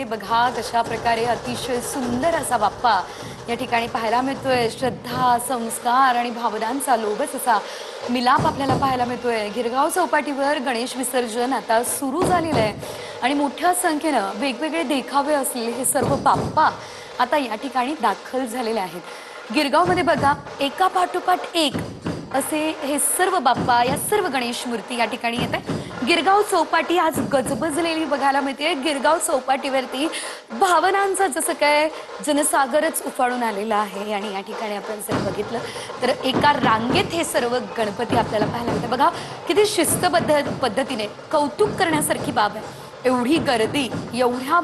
बघा कशा प्रकारे अतिशय सुंदर असा बाप्पा या ठिकाणी पाहायला मिळतोय। श्रद्धा, संस्कार आणि भावनांचा लोभच असा मिलाप आपल्याला पाहायला मिळतोय। गिरगाव चौपाटीवर गणेश विसर्जन आता सुरू झालेलं आहे आणि मोठ्या संख्येने वेगवेगळे देखावे असलेले हे सर्व बाप्पा आता या ठिकाणी दाखल झालेले आहेत। गिरगावमध्ये बघा एका पाठोपाठ एक असे हे सर्व बाप्पा, या सर्व गणेश मूर्ती या ठिकाणी येत आहे। गिरगाव चौपाटी आज गजबजलेली बघायला मिळते। गिरगाव चौपाटीवरती भावनांचा जसं काय जनसागरच उफाळून आलेला आहे आणि या ठिकाणी आपण जर बघितलं तर एका रांगेत हे सर्व गणपती आपल्याला पाहायला मिळतात। बघा किती शिस्तबद्ध पद्धतीने कौतुक करण्यासारखी बाब आहे। एवढी गर्दी, एवढ्या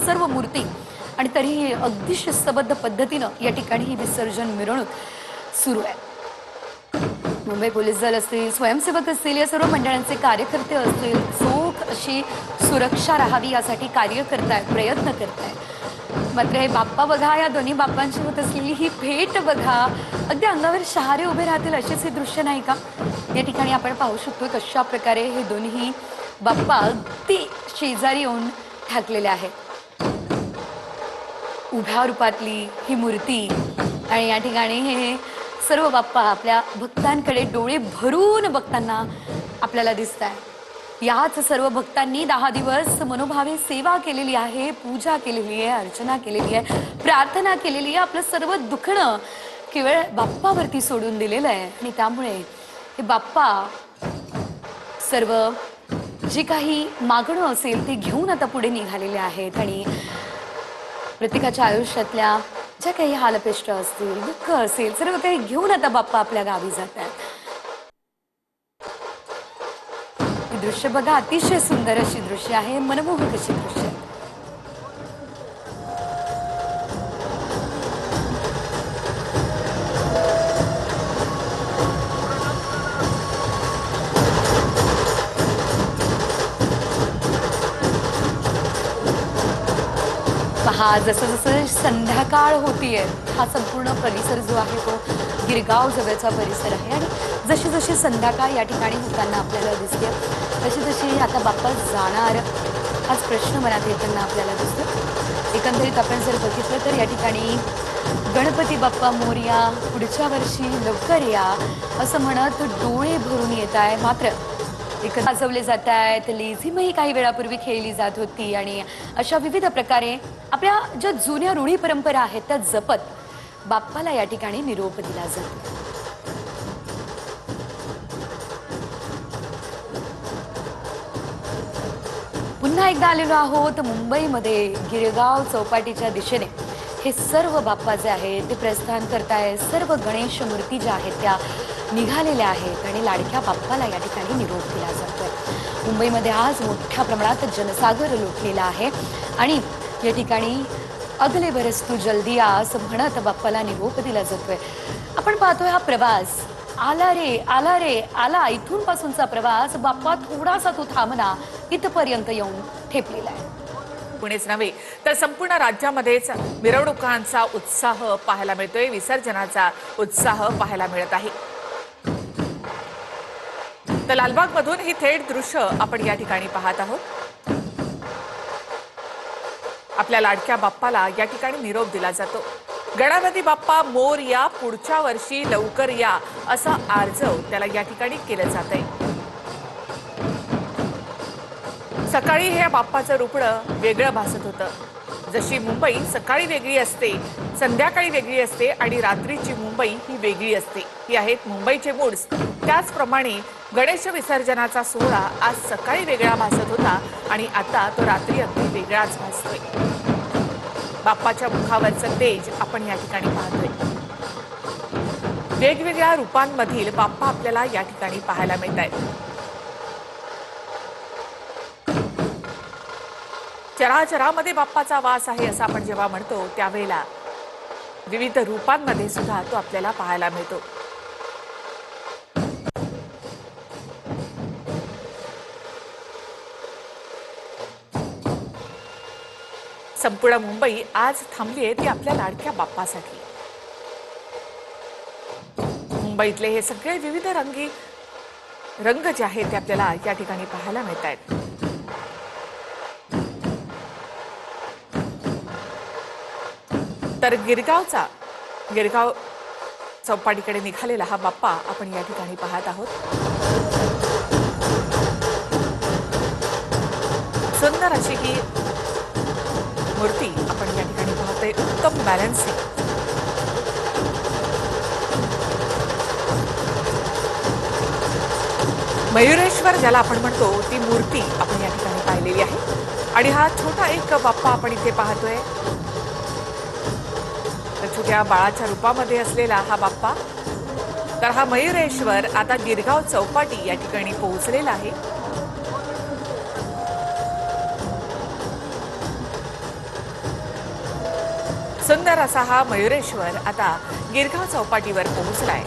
सर्व मूर्ती आणि तरीही अगदी शिस्तबद्ध पद्धतीनं या ठिकाणी ही विसर्जन मिरवणूक सुरू आहे। मुंबई पोलीस दल असतील, स्वयंसेवक असतील, या सर्व मंडळांचे कार्यकर्ते असतील, चोख अशी सुरक्षा राहावी यासाठी कार्य करतायत, प्रयत्न करतायत। मात्र हे बाप्पा बघा, या दोन्ही बाप्पांची होत असलेली ही भेट बघा, अगदी अंगावर शहारे उभे राहतील असेच हे दृश्य नाही का? या ठिकाणी आपण पाहू शकतो कशा प्रकारे हे दोन्ही बाप्पा अगदी शेजारी येऊन ठाकलेले आहेत। उभ्या रूपातली ही मूर्ती आणि या ठिकाणी हे सर्व बाप्पा आपल्या भक्तांकडे डोळे भरून बघताना आपल्याला दिसत आहे। याच सर्व भक्तांनी 10 दिवस मनोभावे सेवा केलेली आहे, पूजा केलेली आहे, अर्चना केलेली आहे, प्रार्थना केलेली आहे। आपलं सर्व दुखणं केवळ बाप्पावरती सोडून दिलेलं आहे आणि त्यामुळे हे बाप्पा सर्व जे काही मागणं असेल ते घेऊन आता पुढे निघालेले आहेत आणि प्रत्येकाच्या आयुष्यातल्या ज्या काही हालअपेष्टा असतील, दुःख असेल, सर्व काही घेऊन आता बाप्पा आपल्या गावी जात आहेत। ही दृश्य बघा, अतिशय सुंदर अशी दृश्य आहे, मनमोहक अशी दृश्य आहे। पहा जसं जसं संध्याकाळ होतीये, हा संपूर्ण परिसर जो आहे तो गिरगाव जवळचा परिसर आहे आणि जशी जशी संध्याकाळ या ठिकाणी होताना आपल्याला दिसते, तशी तशी आता बाप्पा जाणार हाच प्रश्न मनात येताना आपल्याला दिसतो। एकंदरीत आपण जर बघितलं तर या ठिकाणी गणपती बाप्पा मोरया, पुढच्या वर्षी लवकर या असं म्हणत डोळे भरून येत आहे। मात्र वाजवले जात आहेत, लेझिमही काही वेळापूर्वी खेळली जात होती आणि अशा विविध प्रकारे आपल्या ज्या जुन्या रूढी परंपरा आहेत त्या जपत बाप्पाला या ठिकाणी निरोप दिला जातो। पुन्हा एकदा आलेलो आहोत मुंबईमध्ये गिरगाव चौपाटीच्या दिशेने। हे सर्व बाप्पा जे आहेत ते प्रस्थान करतायत, सर्व गणेश मूर्ती ज्या आहेत त्या निघालेल्या आहेत आणि लाडक्या बाप्पाला या ठिकाणी निरोप दिला जातोय। मुंबईमध्ये आज मोठ्या प्रमाणात जनसागर लोटलेला आहे आणि या ठिकाणी अगले बरस तू जल्दी आ असं म्हणत बाप्पाला निरोप दिला जातोय। आपण पाहतोय हा प्रवास, आला रे आला रे आला, इथून पासूनचा प्रवास बाप्पा थोडासा तू थांबना इथपर्यंत येऊन ठेपलेला आहे। पुणेच नव्हे तर संपूर्ण राज्यामध्येच मिरवणुकांचा उत्साह पाहायला मिळतोय, विसर्जनाचा उत्साह पाहायला मिळत आहे। तर लालबागमधून ही थेट दृश्य आपण या ठिकाणी पाहत आहोत। आपल्या लाडक्या बाप्पाला या ठिकाणी निरोप दिला जातो। गणपती बाप्पा मोरया, पुढच्या वर्षी लवकर या असं आर्जव त्याला या ठिकाणी केलं जातंय। सकाळी हे बाप्पाचं रुपडं वेगळं भासत होतं। जशी मुंबई सकाळी वेगळी असते, संध्याकाळी वेगळी असते आणि रात्रीची मुंबई ही वेगळी असते, ही आहेत मुंबईचे मूड्स। त्याचप्रमाणे गणेश विसर्जनाचा सोहळा आज सकाळी वेगळा भासत होता आणि आता तो रात्री अगदी वेगळाच भासतोय। बाप्पाच्या मुखावरचं तेज आपण या ठिकाणी पाहतोय। वेगवेगळ्या रूपांमधील बाप्पा आपल्याला या ठिकाणी पाहायला मिळत आहेत। चराचरामध्ये बाप्पाचा वास आहे असं आपण जेव्हा म्हणतो त्यावेळेला विविध रूपांमध्ये सुद्धा तो आपल्याला पाहायला मिळतो। संपूर्ण मुंबई आज थांबली आहे ती आपल्या लाडक्या बाप्पासाठी। मुंबईतले हे सगळे विविध रंग जे आहेत ते आपल्याला या ठिकाणी पाहायला मिळत आहेत। तर गिरगाव चौपाटीकडे निघालेला हा बाप्पा आपण या ठिकाणी पाहत आहोत. सुंदर अशी ही मूर्ती आपण या ठिकाणी पाहतोय. उत्तम बॅलन्सिंग. मयुरेश्वर ज्याला आपण म्हणतो ती मूर्ती आपण या ठिकाणी पाहिलेली आहे. आणि हा छोटा एक बाप्पा आपण इथे पाहतोय. छोट्या बाळाच्या रूपामध्ये असलेला हा बाप्पा. तर हा मयुरेश्वर आता गिरगाव चौपाटी या ठिकाणी पोहोचलेला आहे. सुंदर असा हा मयुरेश्वर आता गिरगाव चौपाटीवर पोहोचलाय.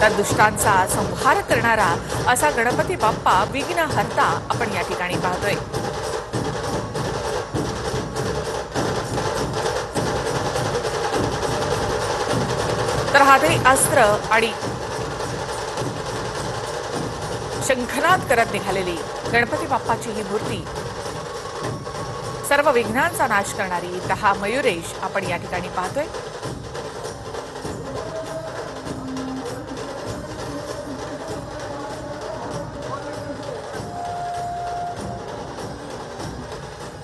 तर दुष्टांचा संहार करणारा असा गणपती बाप्पा विघ्नहर्ता आपण या ठिकाणी पाहतोय. तर हाती अस्त्र आणि शंखनाद करत निघालेली गणपती बाप्पाची ही मूर्ती, सर्व विघ्नांचा नाश करणारी हा मयुरेश आपण या ठिकाणी पाहतोय.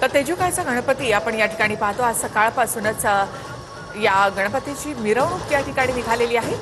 तर तेजुकाचा गणपती आपण या ठिकाणी पाहतो. आज सकाळपासूनच या गणपतीची मिरवणूक या ठिकाणी निघालेली आहे.